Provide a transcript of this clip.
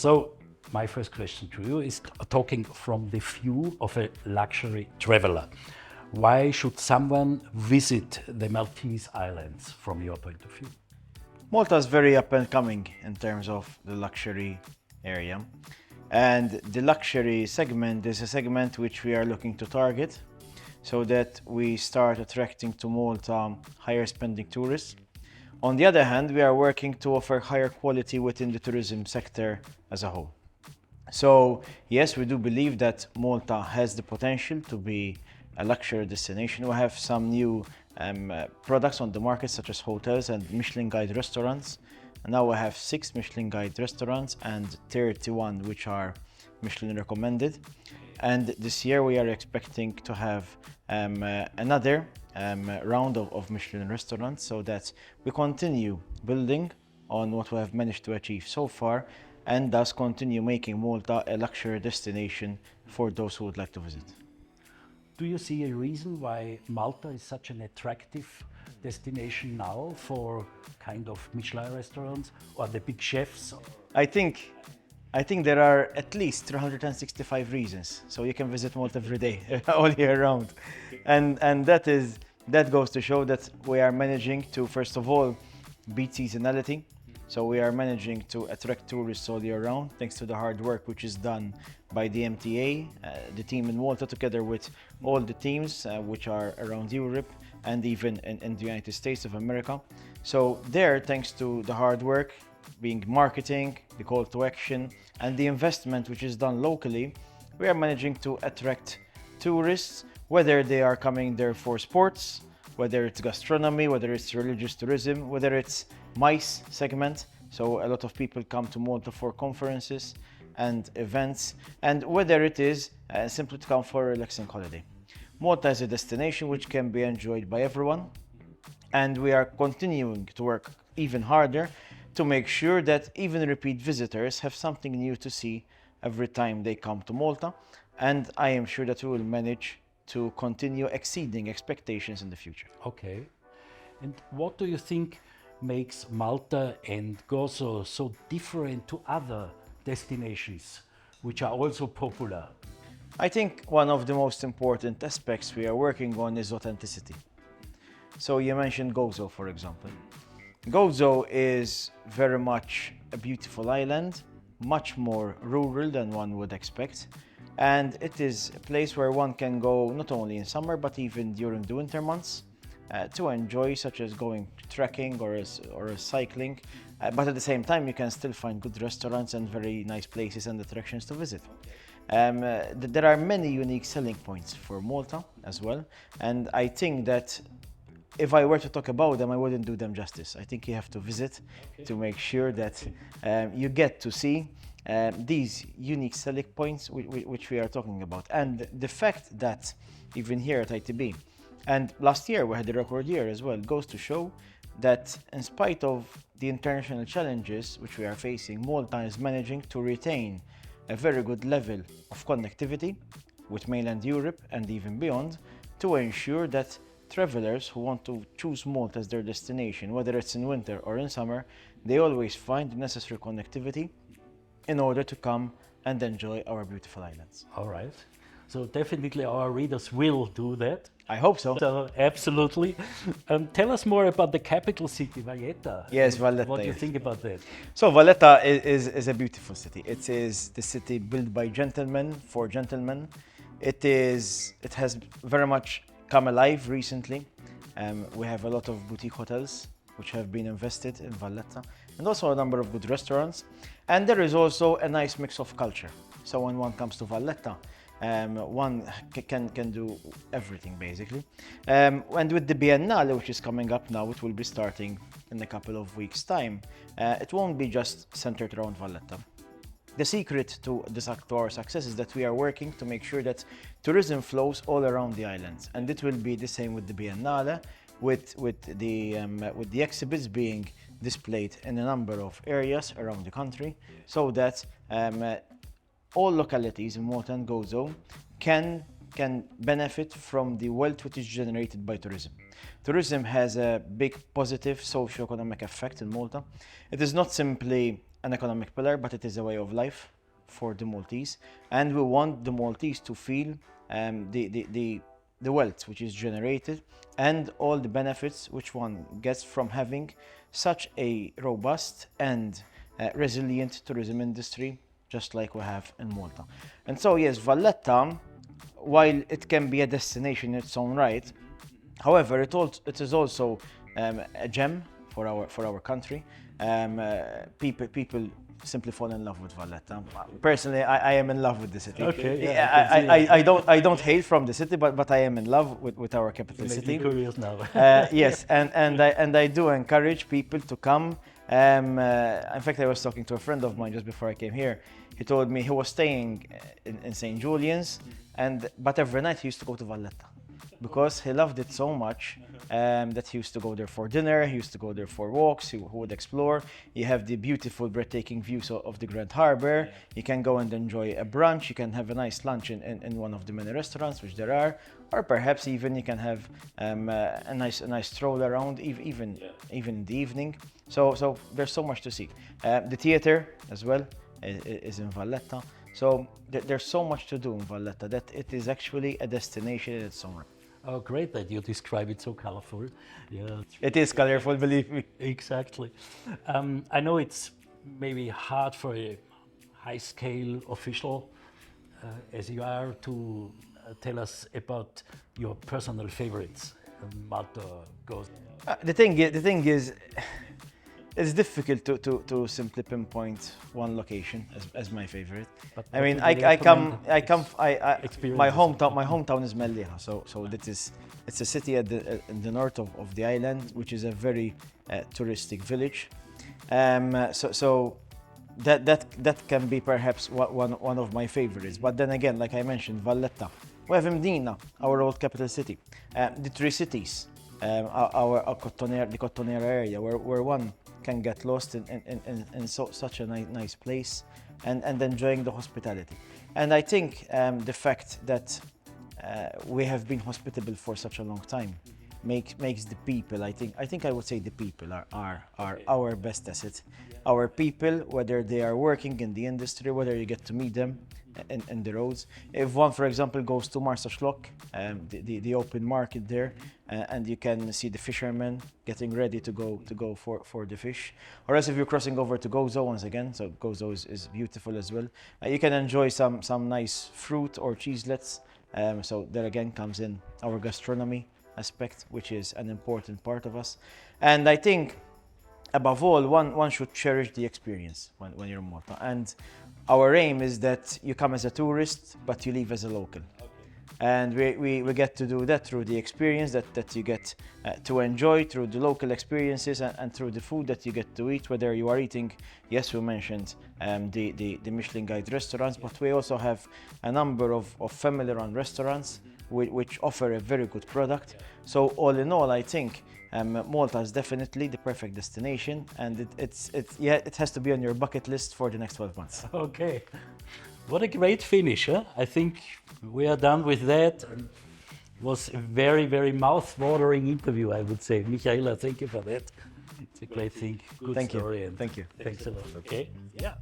So my first question to you is talking from the view of a luxury traveler. Why should someone visit the Maltese Islands from your point of view? Malta is very up and coming in terms of the luxury area. And the luxury segment is a segment which we are looking to target so that we start attracting to Malta higher spending tourists. On the other hand, we are working to offer higher quality within the tourism sector as a whole. So yes, we do believe that Malta has the potential to be a luxury destination. We have some new products on the market, such as hotels and Michelin Guide restaurants. And now we have 6 Michelin Guide restaurants and 31 which are Michelin recommended. And this year we are expecting to have another round of Michelin restaurants, so that we continue building on what we have managed to achieve so far, and thus continue making Malta a luxury destination for those who would like to visit. Do you see a reason why Malta is such an attractive destination now for kind of Michelin restaurants or the big chefs? I think there are at least 365 reasons, so you can visit Malta every day, all year round, and that goes to show that we are managing to, first of all, beat seasonality. So we are managing to attract tourists all year round, thanks to the hard work which is done by the MTA, the team in Malta, together with all the teams which are around Europe and even in the United States of America. So there, thanks to the hard work, being marketing, the call to action, and the investment which is done locally, we are managing to attract tourists, whether they are coming there for sports, whether it's gastronomy, whether it's religious tourism, whether it's MICE segment. So a lot of people come to Malta for conferences and events, and whether it is simply to come for a relaxing holiday. Malta is a destination which can be enjoyed by everyone, and we are continuing to work even harder to make sure that even repeat visitors have something new to see every time they come to Malta. And I am sure that we will manage to continue exceeding expectations in the future. Okay. And what do you think makes Malta and Gozo so different to other destinations which are also popular? I think one of the most important aspects we are working on is authenticity. So you mentioned Gozo, for example. Gozo is very much a beautiful island, much more rural than one would expect. And it is a place where one can go not only in summer, but even during the winter months to enjoy, such as going trekking or cycling. But at the same time, you can still find good restaurants and very nice places and attractions to visit. There are many unique selling points for Malta as well. And I think that if I were to talk about them, I wouldn't do them justice. I think you have to visit to make sure that you get to see these unique selling points which we are talking about. And the fact that even here at ITB, and last year we had a record year as well, goes to show that in spite of the international challenges which we are facing, Malta is managing to retain a very good level of connectivity with mainland Europe and even beyond, to ensure that travelers who want to choose Malta as their destination, whether it's in winter or in summer, they always find the necessary connectivity in order to come and enjoy our beautiful islands. All right. So definitely our readers will do that. I hope so. So absolutely. Tell us more about the capital city, Valletta. Yes, Valletta. What do you think about that? So Valletta is a beautiful city. It is the city built by gentlemen for gentlemen. It has very much come alive recently. We have a lot of boutique hotels which have been invested in Valletta, and also a number of good restaurants. And there is also a nice mix of culture. So when one comes to Valletta, one can do everything basically. And with the Biennale, which is coming up now, it will be starting in a couple of weeks' time. It won't be just centered around Valletta. The secret to our success is that we are working to make sure that tourism flows all around the islands, and it will be the same with the Biennale, with the exhibits being displayed in a number of areas around the country, so that all localities in Malta and Gozo can benefit from the wealth which is generated by tourism. Tourism has a big positive socio-economic effect in Malta. It is not simply an economic pillar, but it is a way of life for the Maltese. And we want the Maltese to feel the wealth which is generated and all the benefits which one gets from having such a robust and resilient tourism industry, just like we have in Malta. And so, yes, Valletta, while it can be a destination in its own right, however, it is also a gem for our country. People simply fall in love with Valletta. Personally, I am in love with the city. Okay, I don't hail from the city, but I am in love with our capital city. Curious now. Yes, and I do encourage people to come. In fact, I was talking to a friend of mine just before I came here. He told me he was staying in St. Julian's, but every night he used to go to Valletta because he loved it so much that he used to go there for dinner, he used to go there for walks, he would explore. You have the beautiful, breathtaking views of the Grand Harbour. You can go and enjoy a brunch, you can have a nice lunch in one of the many restaurants, which there are, or perhaps even you can have a nice stroll around, even in the evening. So there's so much to see. The theatre as well is in Valletta. So there's so much to do in Valletta that it is actually a destination in its own right. Oh, great that you describe it so colorful. Yeah, it is colorful, believe me. Exactly. I know it's maybe hard for a high-scale official as you are to tell us about your personal favorites. Malta goes. The thing is, it's difficult to simply pinpoint one location as my favorite. But I mean, my hometown is Mellieha, so it's a city in the north of the island, which is a very touristic village. So that can be perhaps one of my favorites. But then again, like I mentioned, Valletta, we have Mdina, our old capital city, the three cities, the Cotonera area, where one can get lost in such a nice place and enjoying the hospitality. And I think the fact that we have been hospitable for such a long time makes the people, I think I would say the people are our best asset. Our people, whether they are working in the industry, whether you get to meet them in the roads. If one, for example, goes to Marsaxlokk, the open market there, and you can see the fishermen getting ready to go for the fish. Or else if you're crossing over to Gozo once again, so Gozo is beautiful as well. You can enjoy some nice fruit or cheeselets. So there again comes in our gastronomy aspect, which is an important part of us. And I think above all, one should cherish the experience when you're in Malta. And our aim is that you come as a tourist, but you leave as a local. And we get to do that through the experience that you get to enjoy, through the local experiences and through the food that you get to eat, whether you are eating, yes, we mentioned the Michelin Guide restaurants, but we also have a number of family-run restaurants which offer a very good product. So all in all, I think Malta is definitely the perfect destination, and it has to be on your bucket list for the next 12 months. Okay. What a great finish, huh? I think we are done with that. It was a very, very mouth-watering interview, I would say. Michaela, thank you for that. It's a great thing. Good Thank story. you. Thank you. Thanks a lot, okay? Yeah.